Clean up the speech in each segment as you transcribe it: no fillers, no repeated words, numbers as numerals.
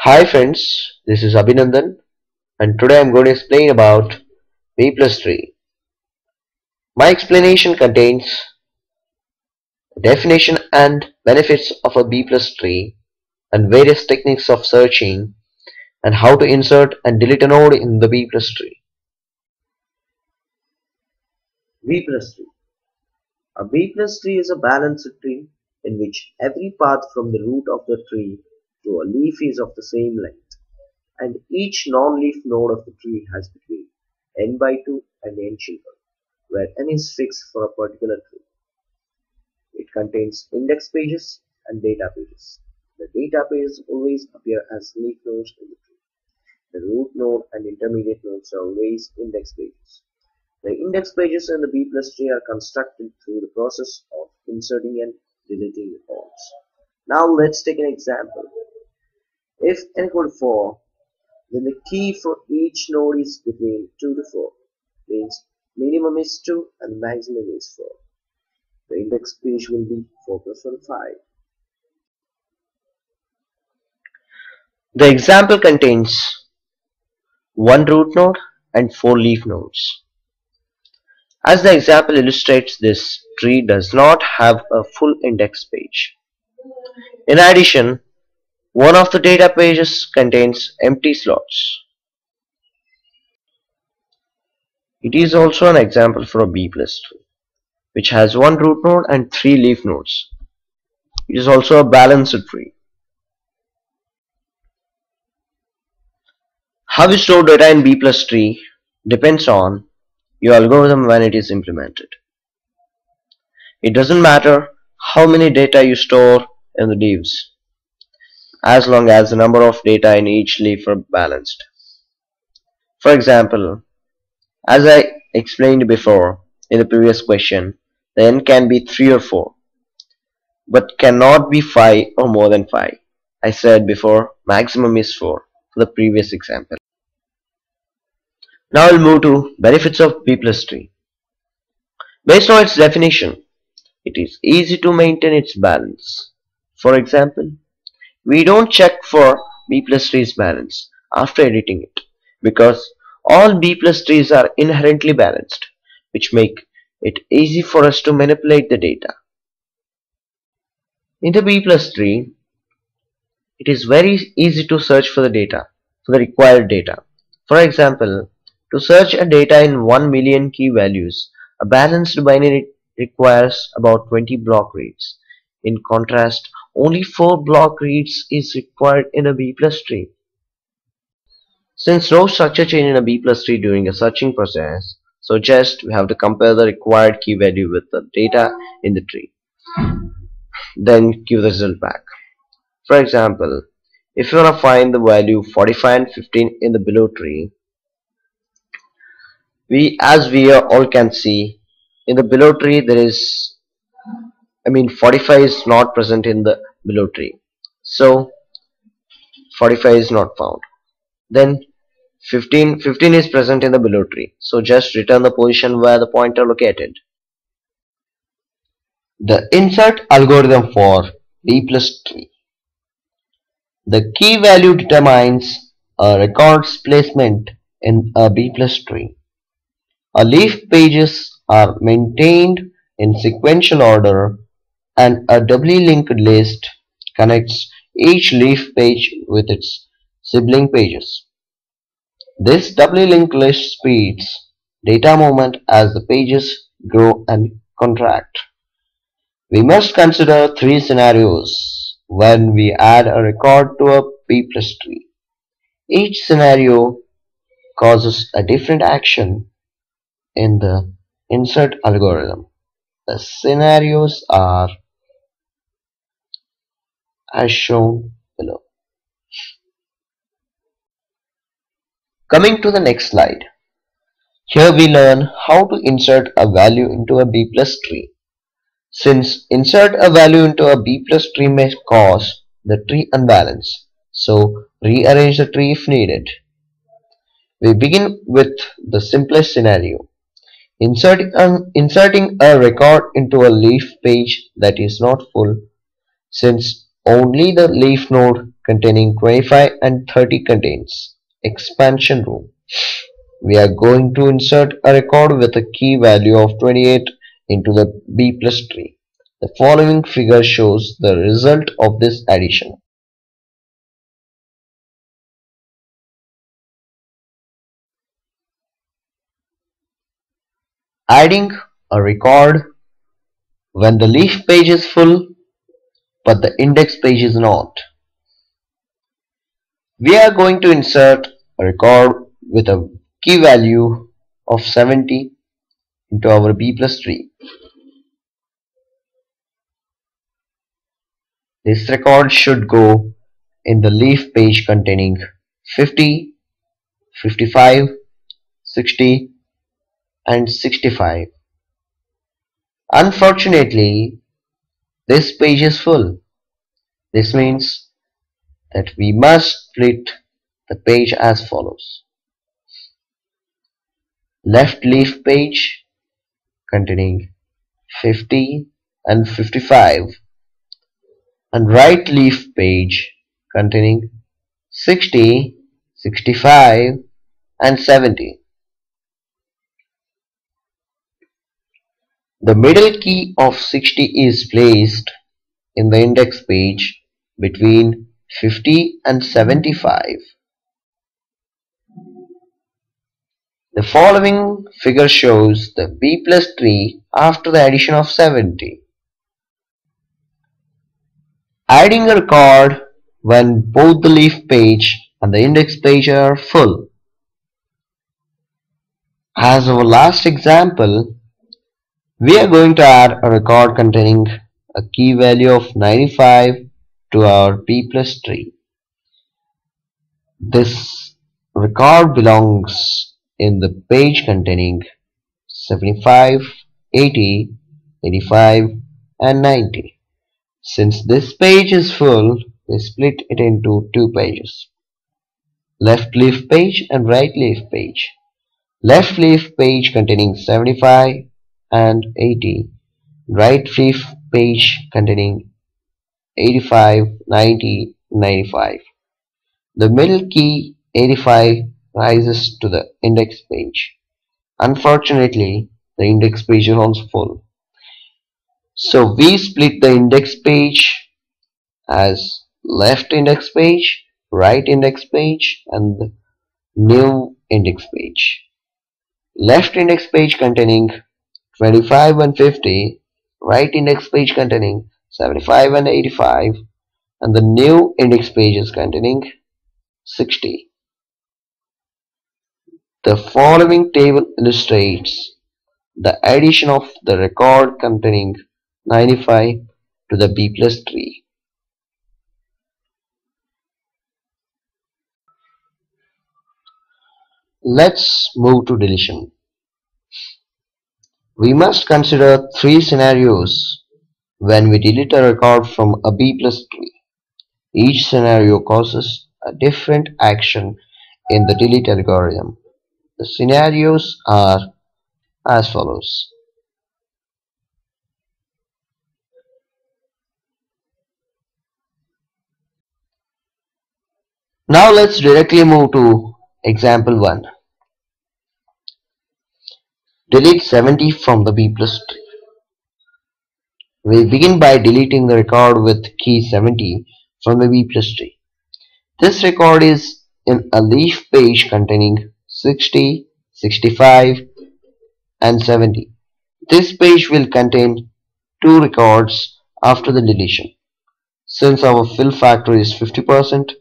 Hi friends, this is Abhinandan and today I am going to explain about B plus tree. My explanation contains definition and benefits of a B plus tree and various techniques of searching and how to insert and delete a node in the B plus tree. B plus tree. A B plus tree is a balanced tree in which every path from the root of the tree to a leaf is of the same length, and each non-leaf node of the tree has between n by 2 and n children, where n is fixed for a particular tree. It contains index pages and data pages. The data pages always appear as leaf nodes in the tree. The root node and intermediate nodes are always index pages. The index pages in the B plus tree are constructed through the process of inserting and deleting records. Now let's take an example. If n equal to 4, then the key for each node is between 2 to 4, means minimum is 2 and maximum is 4. The index page will be 4 plus 1, 5. The example contains one root node and 4 leaf nodes. As the example illustrates, this tree does not have a full index page. In addition, one of the data pages contains empty slots. It is also an example for a B plus tree, which has one root node and 3 leaf nodes. It is also a balanced tree. How you store data in B plus tree depends on your algorithm when it is implemented. It doesn't matter how many data you store in the leaves, as long as the number of data in each leaf are balanced. For example, as I explained before in the previous question, the n can be 3 or 4, but cannot be 5 or more than 5. I said before maximum is 4 for the previous example. Now we'll move to benefits of B plus tree. Based on its definition, it is easy to maintain its balance. For example, we don't check for B plus tree's balance after editing it because all B plus trees are inherently balanced, which make it easy for us to manipulate the data. In the B plus tree, it is very easy to search for the data, for the required data. For example, to search a data in 1 million key values, a balanced binary requires about 20 block reads. In contrast, only 4 block reads is required in a B plus tree. Since no structure change in a B plus tree during a searching process, so just we have to compare the required key value with the data in the tree, then give the result back. For example, if you want to find the value 45 and 15 in the below tree, as we all can see, in the below tree there is 45 is not present in the below tree, so 45 is not found. Then 15 is present in the below tree, so just return the position where the pointer located. The insert algorithm for B plus tree. The key value determines a record's placement in a B plus tree. A leaf pages are maintained in sequential order and a doubly linked list connects each leaf page with its sibling pages. This doubly linked list speeds data movement as the pages grow and contract. We must consider 3 scenarios when we add a record to a B plus tree. Each scenario causes a different action in the insert algorithm. The scenarios are as shown below. Coming to the next slide. Here we learn how to insert a value into a B plus tree. Since insert a value into a B plus tree may cause the tree unbalance, so rearrange the tree if needed. We begin with the simplest scenario. Inserting a record into a leaf page that is not full, since only the leaf node containing 25 and 30 contains expansion room. We are going to insert a record with a key value of 28 into the B plus tree. The following figure shows the result of this addition. Adding a record when the leaf page is full but the index page is not. We are going to insert a record with a key value of 70 into our B plus tree. This record should go in the leaf page containing 50, 55, 60 and 65. Unfortunately, this page is full. This means that we must split the page as follows. Left leaf page containing 50 and 55 and right leaf page containing 60, 65 and 70. The middle key of 60 is placed in the index page between 50 and 75. The following figure shows the B plus tree after the addition of 70. Adding a record when both the leaf page and the index page are full. As our last example, we are going to add a record containing a key value of 95 to our B plus tree. This record belongs in the page containing 75, 80, 85 and 90. Since this page is full, we split it into two pages. Left leaf page and right leaf page. Left leaf page containing 75 and 80. Right leaf page containing 85, 90, 95. The middle key 85 rises to the index page. Unfortunately, the index page is also full. So we split the index page as left index page, right index page and the new index page. Left index page containing 25 and 50, right index page containing 75 and 85 and the new index page is containing 60. The following table illustrates the addition of the record containing 95 to the B plus tree. Let's move to deletion. We must consider three scenarios when we delete a record from a B plus tree. Each scenario causes a different action in the delete algorithm. The scenarios are as follows. Now let's directly move to example 1. Delete 70 from the B plus tree. We begin by deleting the record with key 70 from the B plus tree. This record is in a leaf page containing 60, 65 and 70. This page will contain two records after the deletion. Since our fill factor is 50%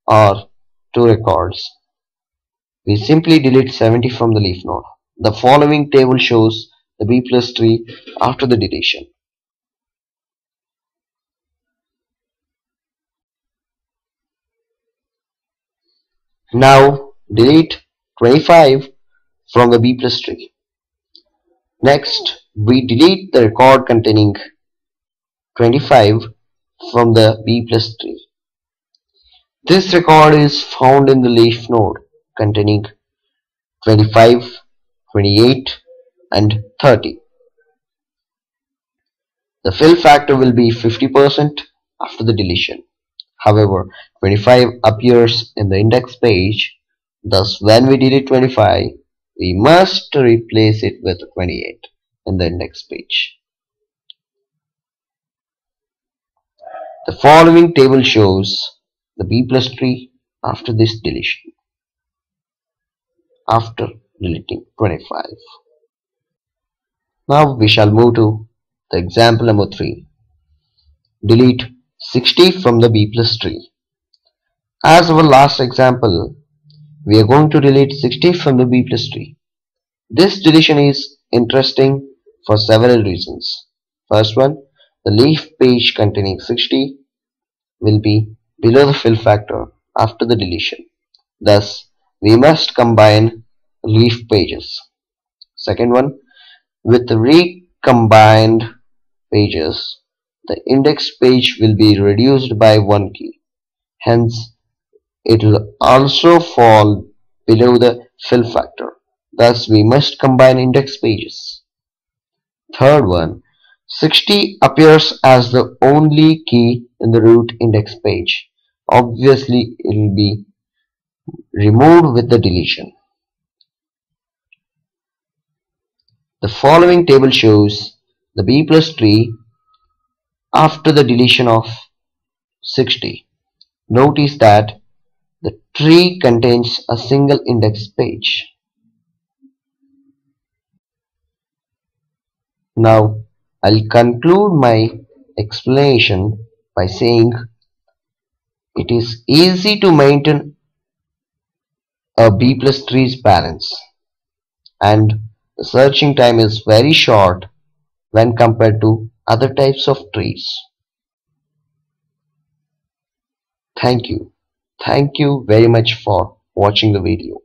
or two records, we simply delete 70 from the leaf node. The following table shows the B plus tree after the deletion. Now delete 25 from the B plus tree. Next, we delete the record containing 25 from the B plus tree. This record is found in the leaf node containing 25, 28 and 30. The fill factor will be 50% after the deletion. However, 25 appears in the index page. Thus, when we delete 25, we must replace it with 28 in the index page. The following table shows the B plus tree after this deletion, after deleting 25. Now we shall move to the example number 3. Delete 60 from the B plus tree. As our last example, we are going to delete 60 from the B plus tree. This deletion is interesting for several reasons. First one, the leaf page containing 60 will be below the fill factor after the deletion. Thus, we must combine leaf pages. Second one, with the recombined pages, the index page will be reduced by one key. Hence, it will also fall below the fill factor. Thus, we must combine index pages. Third one, 60 appears as the only key in the root index page. Obviously, it will be removed with the deletion. The following table shows the B plus tree after the deletion of 60. Notice that the tree contains a single index page. Now, I'll conclude my explanation by saying it is easy to maintain a B plus tree's balance, and the searching time is very short when compared to other types of trees. Thank you. Thank you very much for watching the video.